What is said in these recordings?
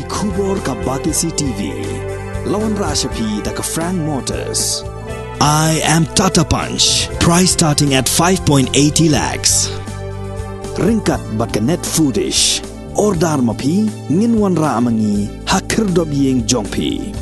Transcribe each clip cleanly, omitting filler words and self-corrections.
Kubor ka Batisi TV. Lawan Rashapi da ka Frank Motors. I am Tata Punch. Price starting at 5.80 lakhs. Ringkat bat ka Net Foodish. Ordar mapi nginwan ra amangi hakir dobyeng jongpi.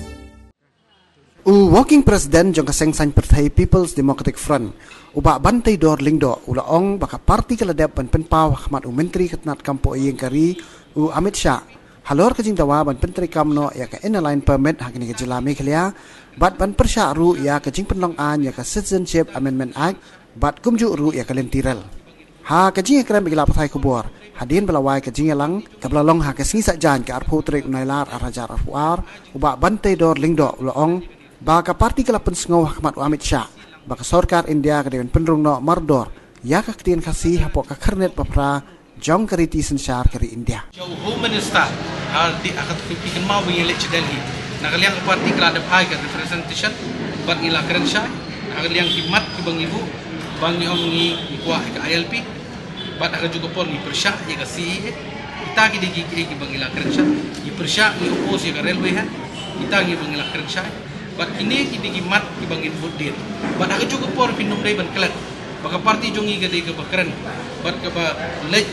Walking President jong kaseng san Partai People's Democratic Front uba bantai dor lingdo ulaong baka parti kaladep ban penpaw Ahmad Menteri Ketnat Kampo Iyeng Kari Amit Shah halor kajing tawa ban penteri kamno ya ka inline permit hakini ka jelami khalia bat ban persya ru ya kajing penlong an ya ka Citizenship Amendment Act bat kumju ru ya ka lentirel ha kajing kram bigla Partai Kubor hadin belawai kajing lang kablalong ha kasngi sajan ka arpu trik unailar arajar arpuar uba bantai dor lingdo ulaong baka parti kalapan sengaw Ahmad Amit Shah baka sorkar India kadewan penrung no mardor ya kaktian kasih hapo ka kernet papra jong kariti sensyar kari India. Home Minister di akan tupikan mau mengelak Delhi. Nakaliang parti keladap hai ke representation bang ilah keren Shah. Nakaliang himat ke bang ibu bang ni om ni kuah ke ILP. Bat akan juga por ni persya ya ke CE. Kita ki digi ki bang ilah keren Shah. Ni persya ni opos ya ke railway ha. Kita ki bang ilah keren Shah. Bat kini kita gimat di bangin budir. Bat aku juga por pinum day ban kelat. Baka parti jongi gade ke bakran. Bat ke ba lej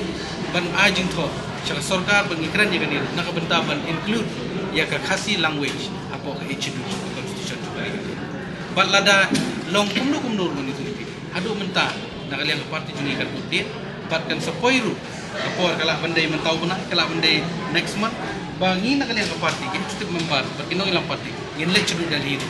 ban ajing tho. Cakap sorkar bang ikran je kan dia. Nak benta ban include ya ke khasi language. Apa ke HD constitution juga. Bat lada long kumdu ban itu. Adu menta nak kalian parti jongi kan budir. Bat kan sepoiru. Kapor kalau bandai mentau benar, kalau bandai next month bangi nak kalian ke parti. Kita cukup membar. Bat kinong ilang parti. Inlet ceduk dari itu.